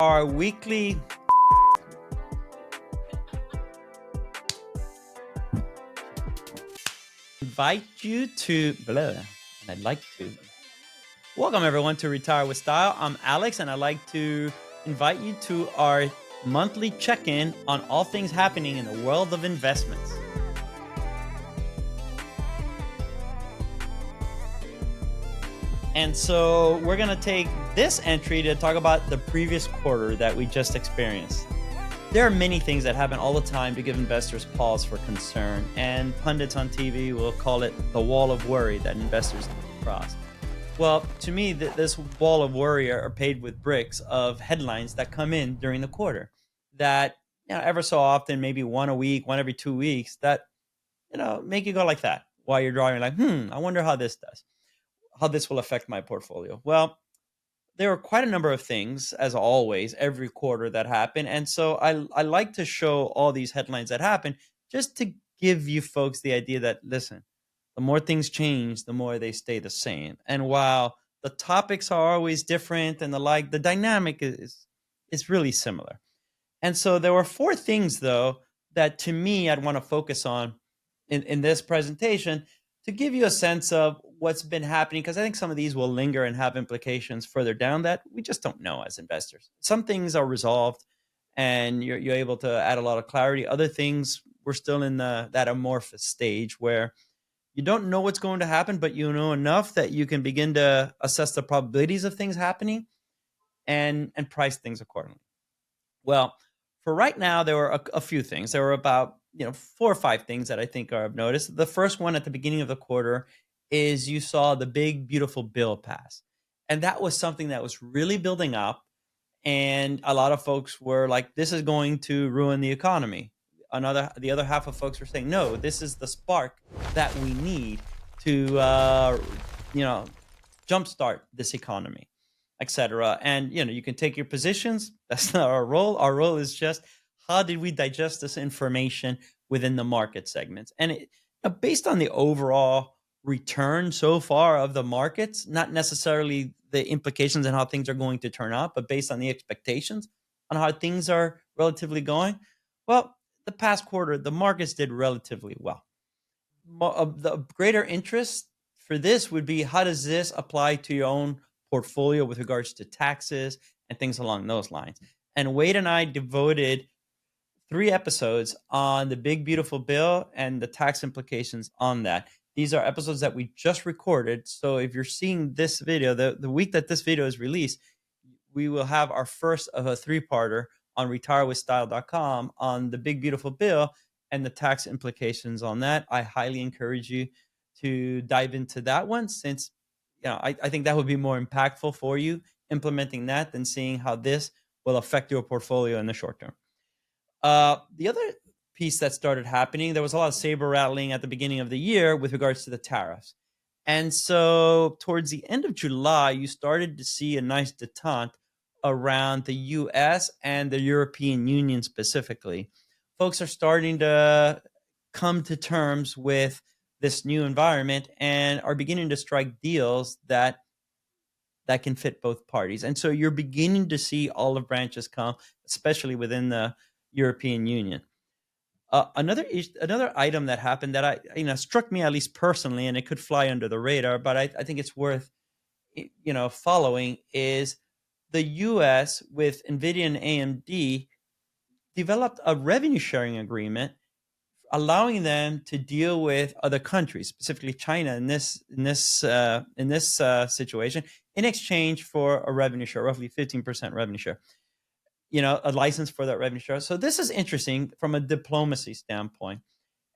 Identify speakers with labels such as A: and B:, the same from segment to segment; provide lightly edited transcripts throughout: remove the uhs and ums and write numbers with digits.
A: Our weekly invite you to and I'd like to welcome everyone to Retire with Style. I'm Alex, and I'd like to invite you to our monthly check-in on all things happening in the world of investments. And so we're going to take this entry to talk about the previous quarter that we just experienced. There are many things that happen all the time to give investors pause for concern, and pundits on TV will call it the wall of worry that investors need to cross. Well, to me, this wall of worry are paved with bricks of headlines that come in during the quarter that, ever so often, maybe one a week, one every 2 weeks, that, make you go like that while you're driving, like, I wonder how this will affect my portfolio. Well, there are quite a number of things, as always, every quarter that happen. And so I like to show all these headlines that happen just to give you folks the idea that, listen, the more things change, the more they stay the same. And while the topics are always different and the dynamic is really similar. And so there were four things, though, that to me I'd want to focus on in this presentation to give you a sense of what's been happening, because I think some of these will linger and have implications further down that we just don't know as investors. Some things are resolved and you're able to add a lot of clarity. Other things, we're still in that amorphous stage where you don't know what's going to happen, but you know enough that you can begin to assess the probabilities of things happening and price things accordingly. Well, for right now, there were a few things. There were about 4 or 5 things that I think are of notice. The first one at the beginning of the quarter is you saw the big, beautiful bill pass. And that was something that was really building up. And a lot of folks were like, this is going to ruin the economy. The other half of folks were saying, no, this is the spark that we need to, jumpstart this economy, etc. And, you can take your positions. That's not our role. Our role is just, how did we digest this information within the market segments? And based on the overall return so far of the markets, not necessarily the implications and how things are going to turn out, but based on the expectations on how things are relatively going, well, the past quarter, the markets did relatively well. The greater interest for this would be, how does this apply to your own portfolio with regards to taxes and things along those lines? And Wade and I devoted 3 episodes on the big, beautiful bill and the tax implications on that. These are episodes that we just recorded. So if you're seeing this video, the week that this video is released, we will have our first of a 3-parter on retirewithstyle.com on the big, beautiful bill and the tax implications on that. I highly encourage you to dive into that one, since I think that would be more impactful for you implementing that than seeing how this will affect your portfolio in the short term. The other piece that started happening, there was a lot of saber rattling at the beginning of the year with regards to the tariffs. And so towards the end of July, you started to see a nice detente around the US and the European Union specifically. Folks are starting to come to terms with this new environment and are beginning to strike deals that can fit both parties. And so you're beginning to see olive branches come, especially within the European Union. Another item that happened that struck me, at least personally, and it could fly under the radar, but I think it's worth following, is the U.S. with Nvidia and AMD developed a revenue sharing agreement, allowing them to deal with other countries, specifically China in this situation, in exchange for a revenue share, roughly 15% revenue share. A license for that revenue share. So this is interesting from a diplomacy standpoint.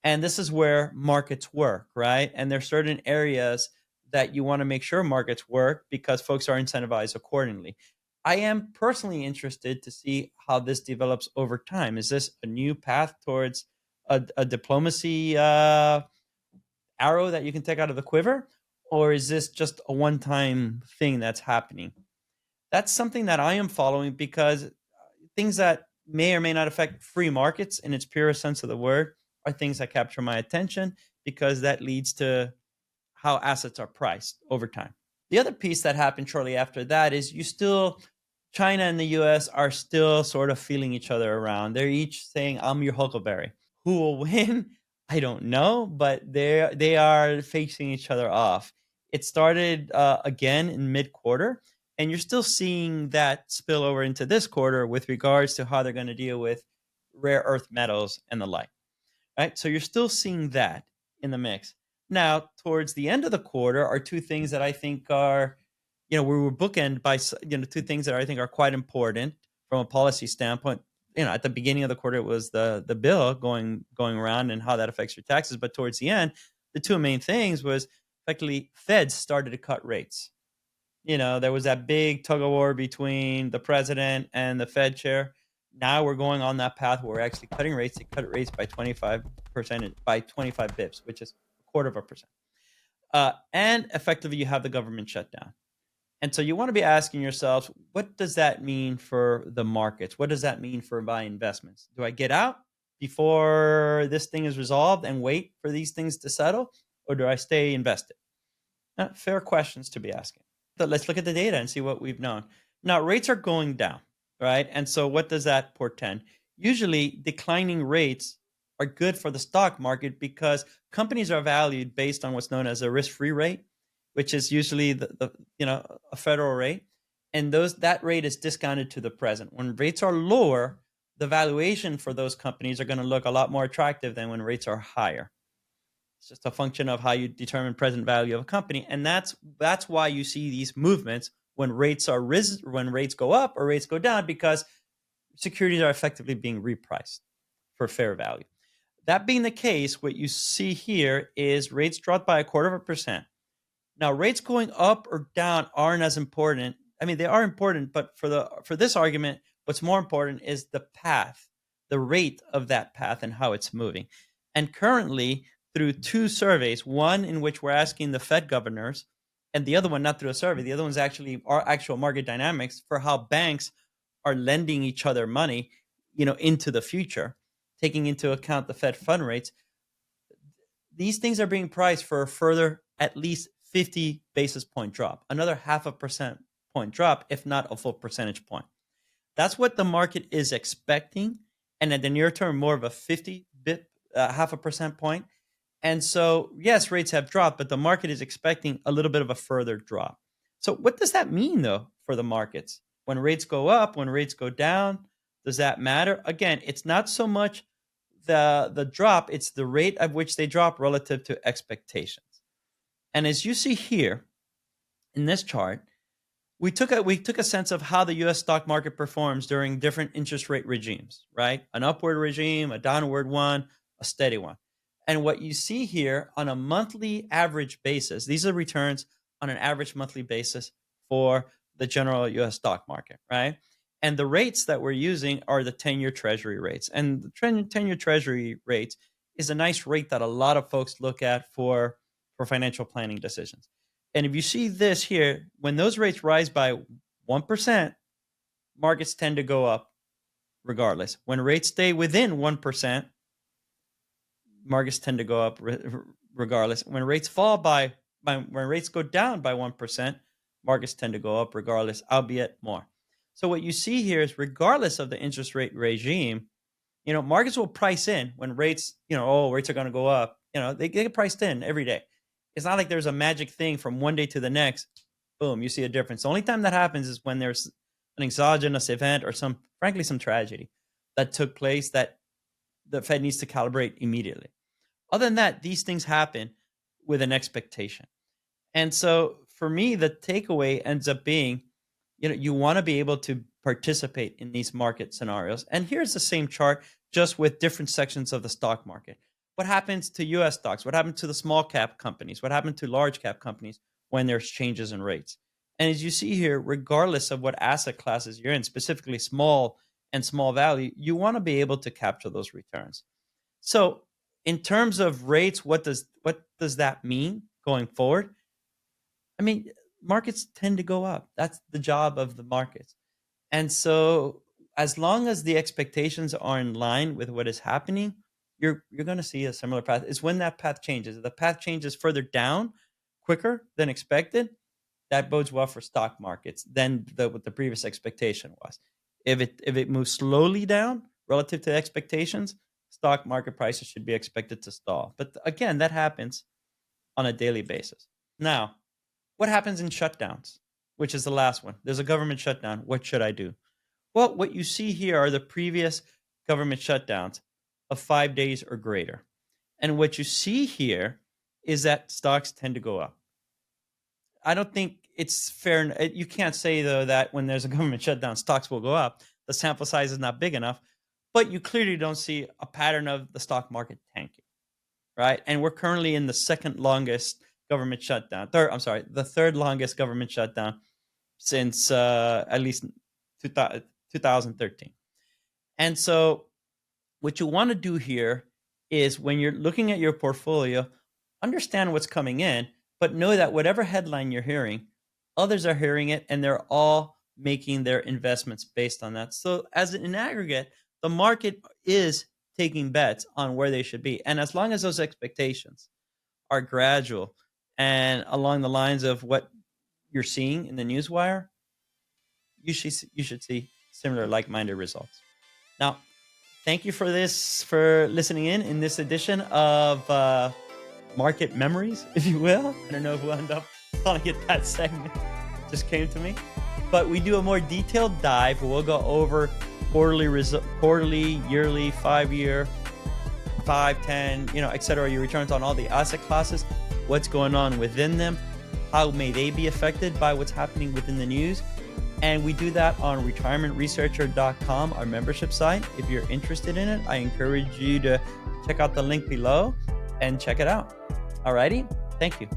A: And this is where markets work, right? And there's certain areas that you want to make sure markets work because folks are incentivized accordingly. I am personally interested to see how this develops over time. Is this a new path towards a diplomacy arrow that you can take out of the quiver? Or is this just a one-time thing that's happening? That's something that I am following, because things that may or may not affect free markets in its purest sense of the word are things that capture my attention, because that leads to how assets are priced over time. The other piece that happened shortly after that is you still China and the US are still sort of feeling each other around. They're each saying, I'm your huckleberry. Who will win? I don't know, but they are facing each other off. It started again in mid quarter, and you're still seeing that spill over into this quarter with regards to how they're going to deal with rare earth metals and the like. Right? So you're still seeing that in the mix. Now, towards the end of the quarter are two things that I think are, we were bookend by, two things that I think are quite important from a policy standpoint. At the beginning of the quarter, it was the bill going around and how that affects your taxes. But towards the end, the two main things was effectively Feds started to cut rates. There was that big tug of war between the president and the Fed chair. Now we're going on that path where we're actually cutting rates. They cut rates by 25%, by 25 bips, which is a quarter of a percent. And effectively, you have the government shutdown. And so you want to be asking yourselves, what does that mean for the markets? What does that mean for my investments? Do I get out before this thing is resolved and wait for these things to settle? Or do I stay invested? Fair questions to be asking. So let's look at the data and see what we've known. Now, rates are going down, right? And so what does that portend? Usually, declining rates are good for the stock market because companies are valued based on what's known as a risk-free rate, which is usually a federal rate, and that rate is discounted to the present. When rates are lower, the valuation for those companies are going to look a lot more attractive than when rates are higher. It's just a function of how you determine present value of a company, and that's why you see these movements when rates go up or rates go down, because securities are effectively being repriced for fair value. That being the case, what you see here is rates dropped by 0.25%. Now, rates going up or down aren't as important. I mean, they are important, but for this argument, what's more important is the path, the rate of that path and how it's moving. And currently, through two surveys, one in which we're asking the Fed governors, and the other one not through a survey, the other one's actually our actual market dynamics for how banks are lending each other money, into the future, taking into account the Fed fund rates. These things are being priced for a further at least 50 basis point drop, another 0.5% point drop, if not a full percentage point. That's what the market is expecting. And at the near term, more of a 50 bip, 0.5% point. And so, yes, rates have dropped, but the market is expecting a little bit of a further drop. So what does that mean, though, for the markets? When rates go up, when rates go down, does that matter? Again, it's not so much the drop, it's the rate at which they drop relative to expectations. And as you see here in this chart, we took a sense of how the U.S. stock market performs during different interest rate regimes, right? An upward regime, a downward one, a steady one. And what you see here on a monthly average basis, these are returns on an average monthly basis for the general U.S. stock market, right? And the rates that we're using are the 10-year Treasury rates. And the 10-year Treasury rates is a nice rate that a lot of folks look at for financial planning decisions. And if you see this here, when those rates rise by 1%, markets tend to go up regardless. When rates stay within 1%, markets tend to go up regardless. When rates when rates go down by 1%, markets tend to go up regardless, albeit more. So what you see here is regardless of the interest rate regime, markets will price in when rates, rates are going to go up. They get priced in every day. It's not like there's a magic thing from one day to the next. Boom, you see a difference. The only time that happens is when there's an exogenous event or some tragedy that took place that the Fed needs to calibrate immediately. Other than that, these things happen with an expectation. And so for me, the takeaway ends up being, you want to be able to participate in these market scenarios. And here's the same chart, just with different sections of the stock market. What happens to U.S. stocks? What happened to the small cap companies? What happened to large cap companies when there's changes in rates? And as you see here, regardless of what asset classes you're in, specifically small and small value, you want to be able to capture those returns. So in terms of rates, what does that mean going forward? I mean, markets tend to go up. That's the job of the markets. And so as long as the expectations are in line with what is happening, you're going to see a similar path. It's when that path changes. If the path changes further down quicker than expected, that bodes well for stock markets than what the previous expectation was. If it moves slowly down relative to expectations, stock market prices should be expected to stall. But again, that happens on a daily basis. Now, what happens in shutdowns, which is the last one? There's a government shutdown. What should I do? Well, what you see here are the previous government shutdowns of 5 days or greater. And what you see here is that stocks tend to go up. I don't think it's fair. You can't say, though, that when there's a government shutdown, stocks will go up. The sample size is not big enough. But you clearly don't see a pattern of the stock market tanking, right? And we're currently in the second longest government shutdown. The third longest government shutdown since at least 2013. And so what you want to do here is when you're looking at your portfolio, understand what's coming in, but know that whatever headline you're hearing, others are hearing it, and they're all making their investments based on that. So as in aggregate, the market is taking bets on where they should be. And as long as those expectations are gradual and along the lines of what you're seeing in the newswire, you should see similar like-minded results. Now, thank you for listening in this edition of Market Memories, if you will. I don't know if we'll end up calling it that segment. It just came to me. But we do a more detailed dive where we'll go over quarterly, yearly, 5-year, 5, 10, et cetera, your returns on all the asset classes, what's going on within them, how may they be affected by what's happening within the news. And we do that on retirementresearcher.com, our membership site. If you're interested in it, I encourage you to check out the link below and check it out. Alrighty, thank you.